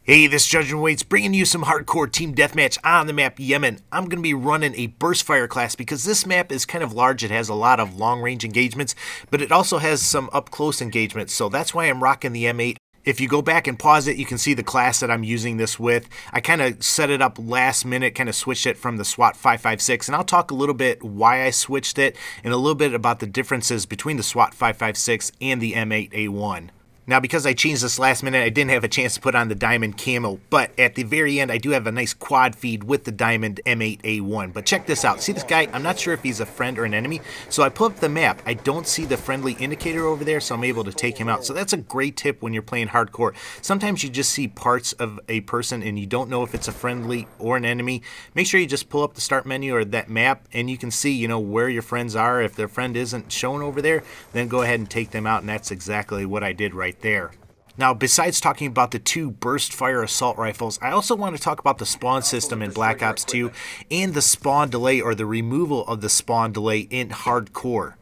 Hey, this is Judgment Waits bringing you some hardcore team deathmatch on the map Yemen. I'm going to be running a burst fire class because this map is kind of large. It has a lot of long range engagements, but it also has some up close engagements, so that's why I'm rocking the M8. If you go back and pause it, you can see the class that I'm using this with. I kind of set it up last minute, kind of switched it from the Swat 556, and I'll talk a little bit why I switched it and a little bit about the differences between the Swat 556 and the M8A1. Now, because I changed this last minute, I didn't have a chance to put on the diamond camo, but at the very end, I do have a nice quad feed with the diamond M8A1. But check this out. See this guy? I'm not sure if he's a friend or an enemy, so I pull up the map. I don't see the friendly indicator over there, so I'm able to take him out. So that's a great tip when you're playing hardcore. Sometimes you just see parts of a person and you don't know if it's a friendly or an enemy. Make sure you just pull up the start menu or that map, and you can see, where your friends are. If their friend isn't shown over there, then go ahead and take them out, and that's exactly what I did right there. Now, besides talking about the two burst fire assault rifles, I also want to talk about the spawn system in Black Ops 2 and the spawn delay, or the removal of the spawn delay in hardcore.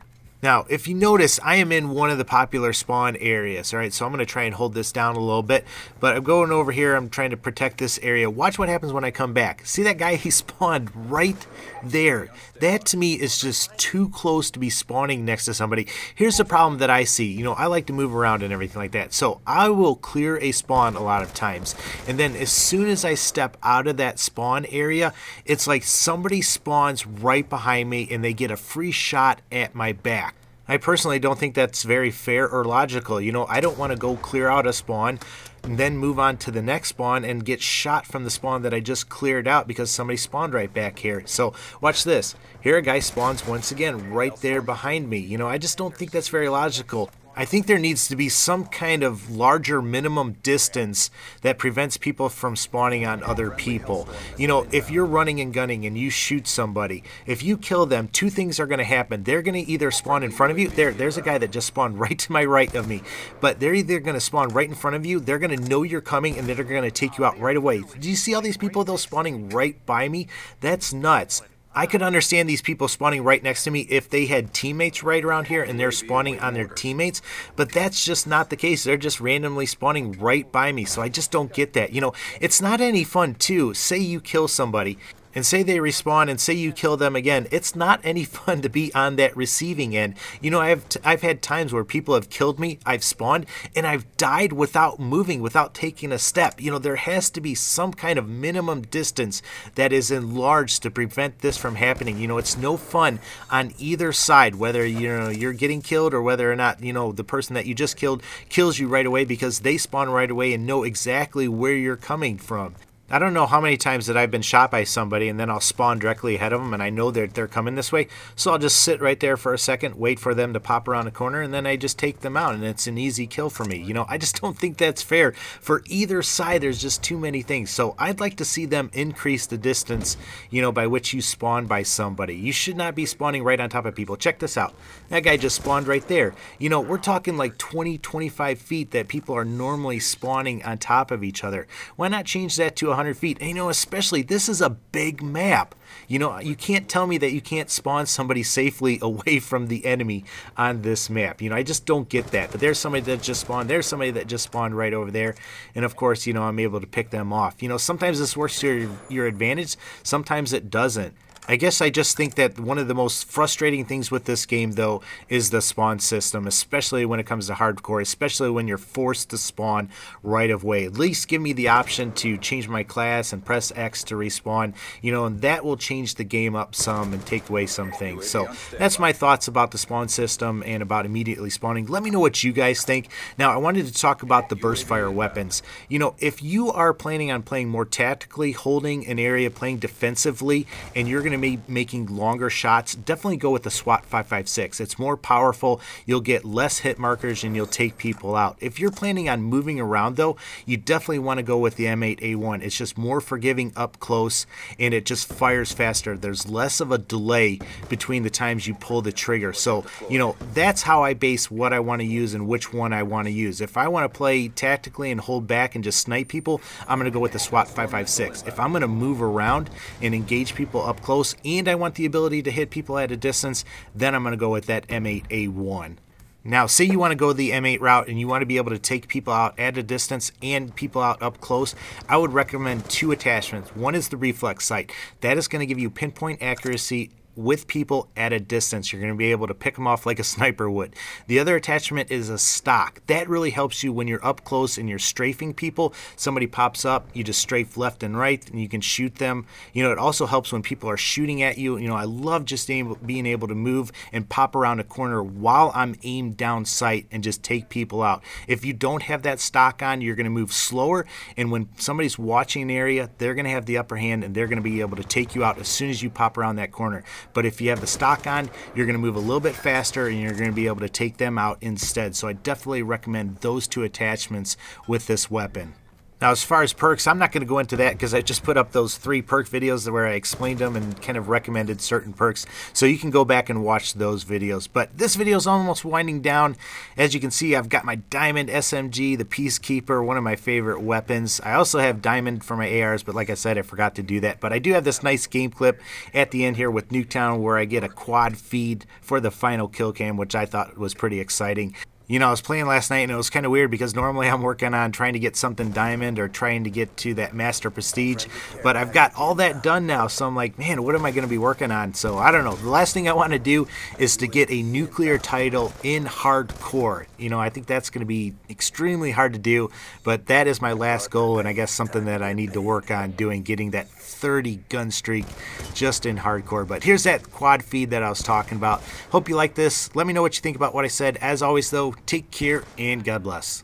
Now, if you notice, I am in one of the popular spawn areas, all right? So I'm going to try and hold this down a little bit, but I'm going over here. I'm trying to protect this area. Watch what happens when I come back. See that guy? He spawned right there. That, to me, is just too close to be spawning next to somebody. Here's the problem that I see. I like to move around and everything like that, so I will clear a spawn a lot of times, and then as soon as I step out of that spawn area, it's like somebody spawns right behind me and they get a free shot at my back. I personally don't think that's very fair or logical. I don't want to go clear out a spawn and then move on to the next spawn and get shot from the spawn that I just cleared out because somebody spawned right back here. So watch this. Here a guy spawns once again right there behind me. I just don't think that's very logical. I think there needs to be some kind of larger minimum distance that prevents people from spawning on other people. If you're running and gunning and you shoot somebody, if you kill them, two things are going to happen. They're going to either spawn in front of you. There's a guy that just spawned right to my right of me. But they're either going to spawn right in front of you, they're going to know you're coming, and they're going to take you out right away. Do you see all these people, though, spawning right by me? That's nuts. I could understand these people spawning right next to me if they had teammates right around here and they're spawning on their teammates, but that's just not the case. They're just randomly spawning right by me, so I just don't get that. It's not any fun, too. Say you kill somebody, and say they respawn, and say you kill them again. It's not any fun to be on that receiving end. I've had times where people have killed me, I've spawned, and I've died without moving, without taking a step. There has to be some kind of minimum distance that is enlarged to prevent this from happening. It's no fun on either side, whether you're getting killed or whether or not the person that you just killed kills you right away, because they spawn right away and know exactly where you're coming from. I don't know how many times that I've been shot by somebody and then I'll spawn directly ahead of them and I know that they're coming this way, so I'll just sit right there for a second, wait for them to pop around the corner, and then I just take them out, and it's an easy kill for me. I just don't think that's fair for either side. There's just too many things. So I'd like to see them increase the distance, by which you spawn by somebody. You should not be spawning right on top of people. Check this out. That guy just spawned right there. We're talking like 20, 25 feet that people are normally spawning on top of each other. Why not change that to 100 feet? And especially, this is a big map. You can't tell me that you can't spawn somebody safely away from the enemy on this map. I just don't get that. But there's somebody that just spawned. There's somebody that just spawned right over there. And of course, I'm able to pick them off. Sometimes this works to your advantage. Sometimes it doesn't. I guess I just think that one of the most frustrating things with this game, though, is the spawn system, especially when it comes to hardcore, especially when you're forced to spawn right away. At least give me the option to change my class and press X to respawn, and that will change the game up some and take away some things. So that's my thoughts about the spawn system and about immediately spawning. Let me know what you guys think. Now, I wanted to talk about the burst fire weapons. If you are planning on playing more tactically, holding an area, playing defensively, and you're going to be making longer shots, definitely go with the Swat 556. It's more powerful, you'll get less hit markers, and you'll take people out. If you're planning on moving around, though, you definitely want to go with the M8A1. It's just more forgiving up close, and it just fires faster. There's less of a delay between the times you pull the trigger. So, that's how I base what I want to use and which one I want to use. If I want to play tactically and hold back and just snipe people, I'm going to go with the Swat 556. If I'm going to move around and engage people up close, and I want the ability to hit people at a distance, then I'm going to go with that M8A1. Now, say you want to go the M8 route and you want to be able to take people out at a distance and people out up close, I would recommend 2 attachments. One is the reflex sight. That is going to give you pinpoint accuracy with people at a distance. You're going to be able to pick them off like a sniper would. The other attachment is a stock. That really helps you when you're up close and you're strafing people. Somebody pops up, you just strafe left and right and you can shoot them. You know, it also helps when people are shooting at you. You know, I love just being able to move and pop around a corner while I'm aimed down sight and just take people out. If you don't have that stock on, you're going to move slower, and when somebody's watching an area, they're going to have the upper hand and they're going to be able to take you out as soon as you pop around that corner. But if you have the stock on, you're going to move a little bit faster and you're going to be able to take them out instead. So I definitely recommend those 2 attachments with this weapon. Now, as far as perks, I'm not going to go into that because I just put up those 3 perk videos where I explained them and kind of recommended certain perks. So you can go back and watch those videos. But this video is almost winding down. As you can see, I've got my Diamond SMG, the Peacekeeper, one of my favorite weapons. I also have Diamond for my ARs, but like I said, I forgot to do that. But I do have this nice game clip at the end here with Nuketown where I get a quad feed for the final kill cam, which I thought was pretty exciting. You know, I was playing last night and it was kind of weird because normally I'm working on trying to get something diamond or trying to get to that master prestige, but I've got all that done now, so I'm like, man, what am I going to be working on? So I don't know. The last thing I want to do is to get a nuclear title in hardcore. You know, I think that's going to be extremely hard to do, but that is my last goal, and I guess something that I need to work on doing, getting that 30 gun streak just in hardcore. But here's that quad feed that I was talking about. Hope you like this. Let me know what you think about what I said. As always though, take care and God bless.